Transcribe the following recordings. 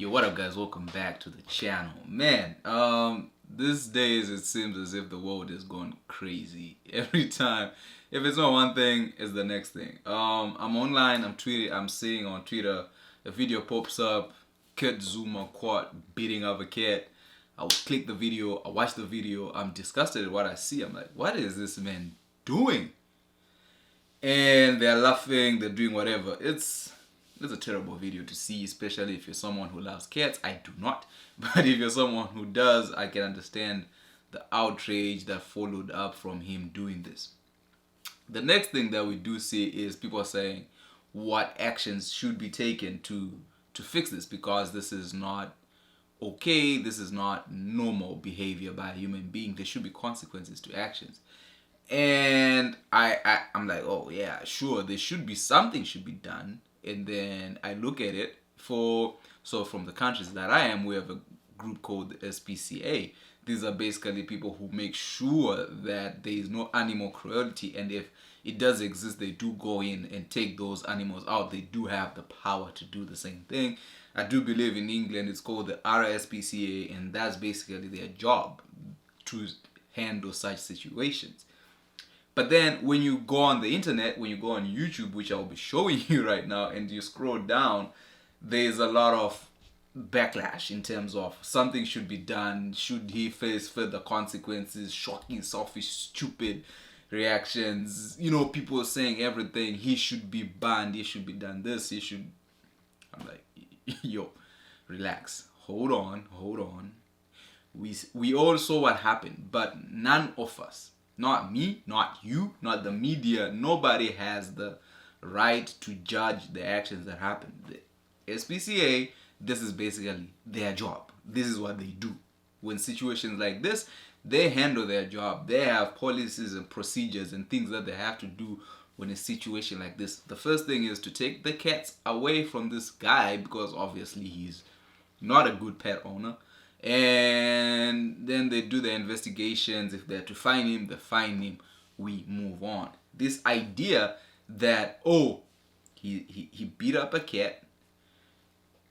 Yo, what up, guys? Welcome back to the channel. Man, these days it seems as if the world is going crazy. Every time, if it's not one thing, it's the next thing. I'm online, I'm tweeting, I'm seeing on Twitter, a video pops up, Kurt Zouma caught beating up a cat. I will click the video, I watch the video, I'm disgusted at what I see. I'm like, what is this man doing? And they're laughing, they're doing whatever. It's a terrible video to see, especially if you're someone who loves cats. I do not. But if you're someone who does, I can understand the outrage that followed up from him doing this. The next thing that we do see is people saying what actions should be taken to fix this, because this is not okay, this is not normal behavior by a human being. There should be consequences to actions. And I'm like, oh yeah, sure, there should be something should be done. And then I look at it so from the countries that I am, we have a group called the SPCA. These are basically people who make sure that there is no animal cruelty, and if it does exist, they do go in and take those animals out. They do have the power to do the same thing. I do believe in England it's called the RSPCA, and that's basically their job to handle such situations. But then when you go on the internet, when you go on YouTube, which I'll be showing you right now, and you scroll down, there's a lot of backlash in terms of something should be done. Should he face further consequences? Shocking, selfish, stupid reactions. You know, people saying everything. He should be banned. He should be done this. He should. I'm like, yo, relax. Hold on. We all saw what happened, but none of us, not me, not you, not the media, nobody has the right to judge the actions that happen. The SPCA, this is basically their job. This is what they do. When situations like this, they handle their job. They have policies and procedures and things that they have to do when a situation like this. The first thing is to take the cats away from this guy, because obviously he's not a good pet owner. And then they do the investigations. If they're to fine him, they fine him. We move on. This idea that, oh, he beat up a cat,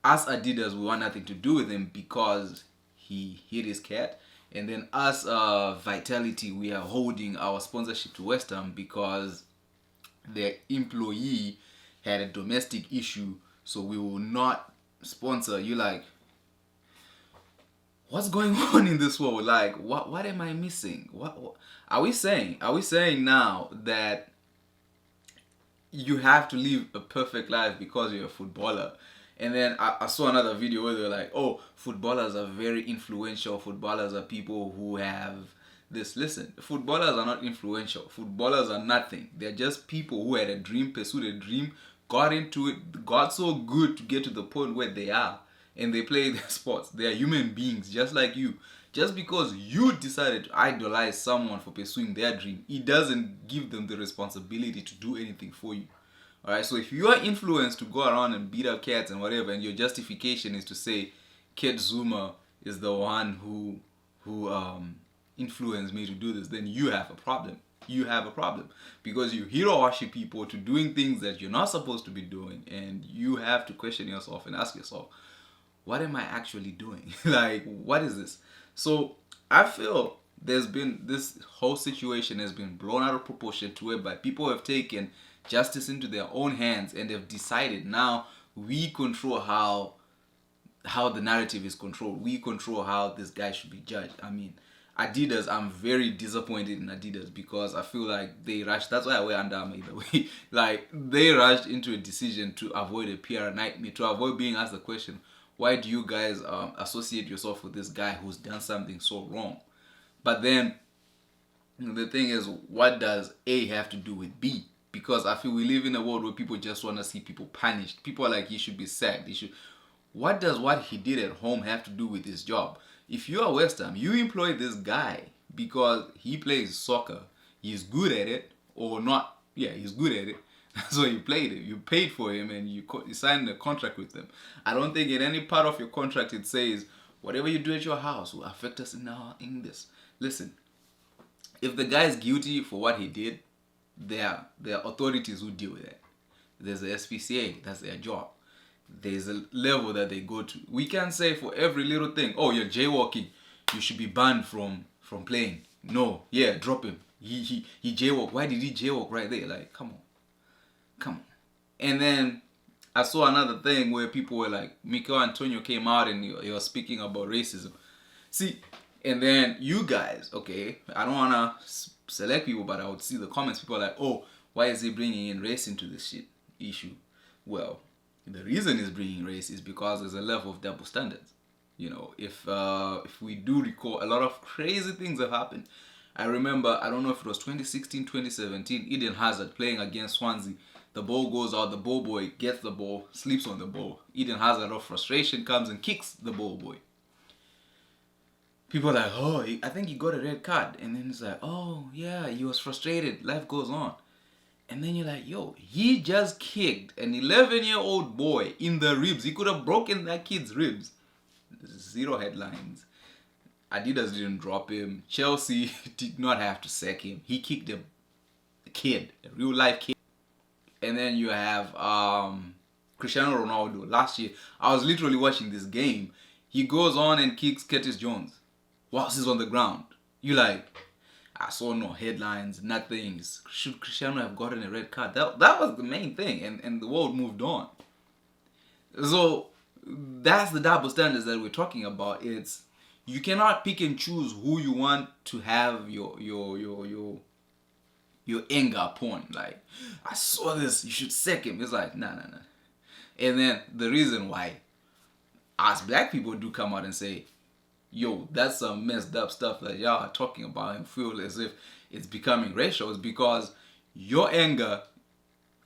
us Adidas, we want nothing to do with him because he hit his cat, and then us Vitality, we are holding our sponsorship to West Ham because their employee had a domestic issue, so we will not sponsor you. Like, what's going on in this world? Like, what am I missing? What are we saying? Are we saying now that you have to live a perfect life because you're a footballer? And then I saw another video where they're like, oh, footballers are very influential. Footballers are people who have this. Listen, footballers are not influential. Footballers are nothing. They're just people who had a dream, pursued a dream, got into it, got so good to get to the point where they are, and they play their sports. They are human beings just like you. Just because you decided to idolize someone for pursuing their dream, it doesn't give them the responsibility to do anything for you. Alright, so if you are influenced to go around and beat up cats and whatever, and your justification is to say Kurt Zouma is the one who influenced me to do this, then you have a problem. You have a problem because you hero worship people to doing things that you're not supposed to be doing, and you have to question yourself and ask yourself, what am I actually doing? Like, what is this? So I feel there's been, this whole situation has been blown out of proportion to whereby people have taken justice into their own hands and they've decided now we control how the narrative is controlled. We control how this guy should be judged. I mean, Adidas, I'm very disappointed in Adidas because I feel like they rushed. That's why I wear Under Armour either way. Like, they rushed into a decision to avoid a PR nightmare, to avoid being asked the question, why do you guys associate yourself with this guy who's done something so wrong? But then the thing is, what does A have to do with B? Because I feel we live in a world where people just want to see people punished. People are like, he should be sacked. He should. What does what he did at home have to do with his job? If you are West Ham, you employ this guy because he plays soccer. He's good at it, or not. Yeah, he's good at it. So you played it. You paid for him, and you signed a contract with them. I don't think in any part of your contract it says whatever you do at your house will affect us in this. Listen, if the guy is guilty for what he did, there are authorities who deal with it. There's the SPCA. That's their job. there's a level that they go to. We can't say for every little thing, oh, you're jaywalking, you should be banned from playing. No, yeah, drop him. He jaywalked. Why did he jaywalk right there? Like, come on, come on. And then I saw another thing where people were like, Mikel Antonio came out and he was speaking about racism. See, and then you guys, okay, I don't wanna select people, but I would see the comments. People are like, oh, why is he bringing in race into this shit issue? Well, the reason he's bringing race is because there's a level of double standards. You know, if we do recall, a lot of crazy things have happened. I remember, I don't know if it was 2016, 2017, Eden Hazard playing against Swansea. The ball goes out, the ball boy gets the ball, sleeps on the ball. Eden Hazard, out of frustration, comes and kicks the ball boy. People are like, oh, I think he got a red card. And then it's like, oh, yeah, he was frustrated. Life goes on. And then you're like, yo, he just kicked an 11-year-old boy in the ribs. He could have broken that kid's ribs. Zero headlines. Adidas didn't drop him. Chelsea did not have to sack him. He kicked a kid, a real life kid. And then you have Cristiano Ronaldo. Last year, I was literally watching this game. He goes on and kicks Curtis Jones whilst he's on the ground. You like, I saw no headlines, nothing. Should Cristiano have gotten a red card? That was the main thing, and the world moved on. So that's the double standards that we're talking about. It's, you cannot pick and choose who you want to have your anger upon. Like, I saw this, you should sack him. It's like, nah. And then the reason why us black people do come out and say, yo, that's some messed up stuff that y'all are talking about and feel as if it's becoming racial, is because your anger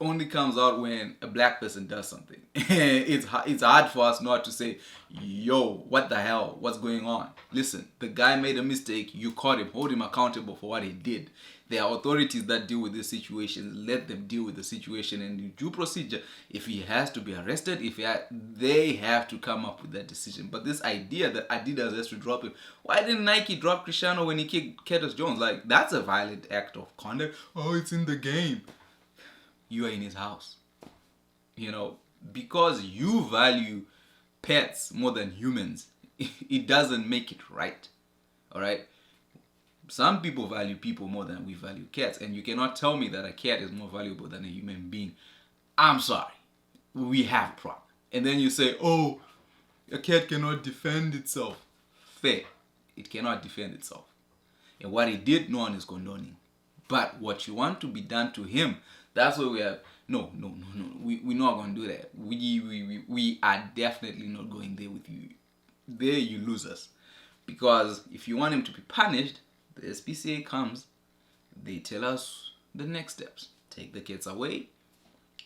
only comes out when a black person does something. It's hard for us not to say, yo, what the hell, what's going on? Listen, the guy made a mistake, you caught him, hold him accountable for what he did. There are authorities that deal with this situation. Let them deal with the situation and in due procedure. If he has to be arrested, they have to come up with that decision. But this idea that Adidas has to drop him, why didn't Nike drop Cristiano when he kicked Curtis Jones? Like, that's a violent act of conduct. Oh, it's in the game. You are in his house. You know, because you value pets more than humans, it doesn't make it right. All right? Some people value people more than we value cats, and you cannot tell me that a cat is more valuable than a human being. I'm sorry. We have a problem. And then you say, oh, a cat cannot defend itself. Fair. It cannot defend itself. And what he did, no one is condoning. But what you want to be done to him, that's what we have. No. We're not going to do that. We are definitely not going there with you. There you lose us. Because if you want him to be punished, the SPCA comes, they tell us the next steps. Take the kids away.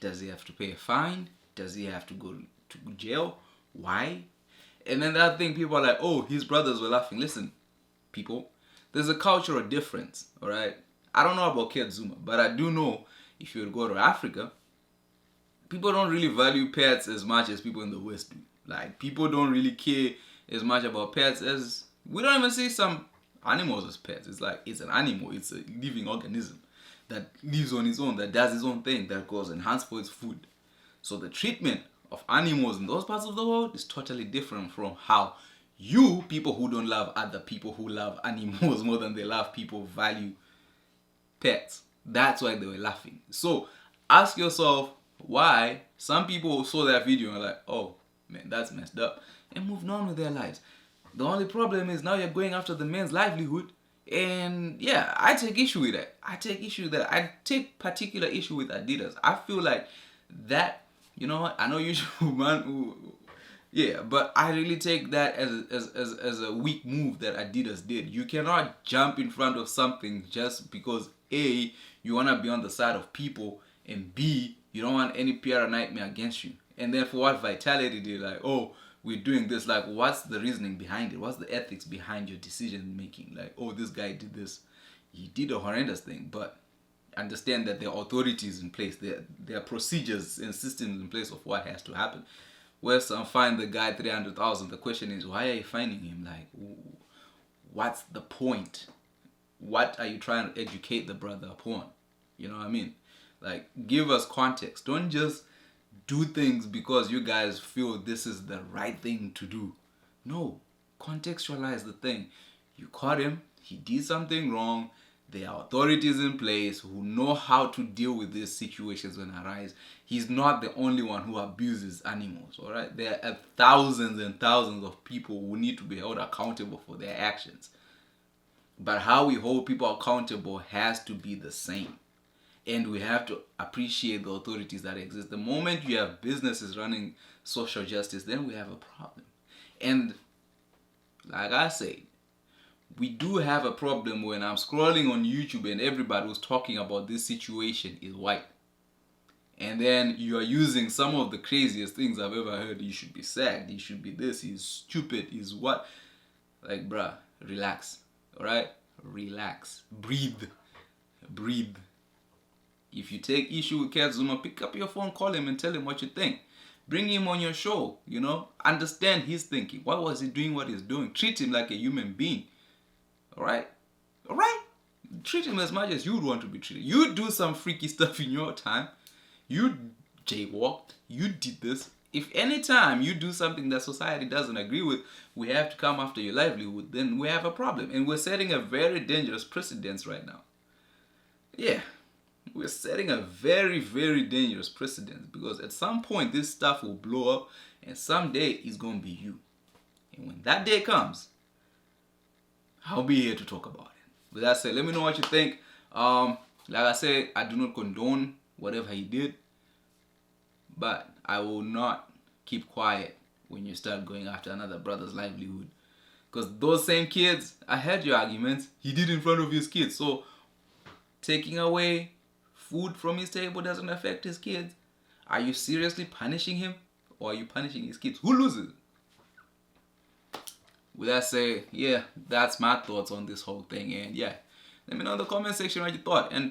Does he have to pay a fine? Does he have to go to jail? Why? And then that thing, people are like, oh, his brothers were laughing. Listen, people, there's a cultural difference, all right? I don't know about Kurt Zouma, but I do know if you go to Africa, people don't really value pets as much as people in the West do. Like, people don't really care as much about pets as, we don't even see some animals as pets. It's like, it's an animal, it's a living organism that lives on its own, that does its own thing, that goes and hunts for its food. So the treatment of animals in those parts of the world is totally different from how you, people who don't love other people who love animals more than they love people, value pets. That's why they were laughing. So ask yourself why some people saw that video and are like, oh man, that's messed up, and moved on with their lives. The only problem is now you're going after the man's livelihood. And yeah, I take issue with that. I take particular issue with Adidas. I feel like that, you know what? I know you man, yeah, but I really take that as a weak move that Adidas did. You cannot jump in front of something just because A, you want to be on the side of people, and B, you don't want any PR nightmare against you. And then for what vitality, they're like, oh, we're doing this. Like, what's the reasoning behind it? What's the ethics behind your decision making? Like, oh, this guy did this. He did a horrendous thing, but understand that there are authorities in place. There are procedures and systems in place of what has to happen. Where some fine the guy 300,000. The question is, why are you finding him? Like, what's the point? What are you trying to educate the brother upon? You know what I mean? Like, give us context. Don't just do things because you guys feel this is the right thing to do. No, contextualize the thing. You caught him, he did something wrong. There are authorities in place who know how to deal with these situations when arise. He's not the only one who abuses animals, all right? There are thousands and thousands of people who need to be held accountable for their actions. But how we hold people accountable has to be the same. And we have to appreciate the authorities that exist. The moment you have businesses running social justice, then we have a problem. And like I said, we do have a problem when I'm scrolling on YouTube and everybody who's talking about this situation is white. And then you are using some of the craziest things I've ever heard. You should be sacked, you should be this, he's stupid, he's what? Like, bruh, relax. Alright? Relax. Breathe. Breathe. If you take issue with Kurt Zouma, pick up your phone, call him and tell him what you think. Bring him on your show, Understand his thinking. Why was he doing what he's doing? Treat him like a human being. Alright? Alright? Treat him as much as you would want to be treated. You do some freaky stuff in your time. You jaywalked. You did this. If any time you do something that society doesn't agree with, we have to come after your livelihood, then we have a problem. And we're setting a very dangerous precedence right now. Yeah. We're setting a very, very dangerous precedent because at some point this stuff will blow up and someday it's going to be you. And when that day comes, I'll be here to talk about it. With that said, let me know what you think. Like I said, I do not condone whatever he did, but I will not keep quiet when you start going after another brother's livelihood. Because those same kids, I heard your arguments, he did in front of his kids. So taking away food from his table doesn't affect his kids. Are you seriously punishing him? Or are you punishing his kids? Who loses? With that said, yeah, that's my thoughts on this whole thing. And yeah, let me know in the comment section what you thought. And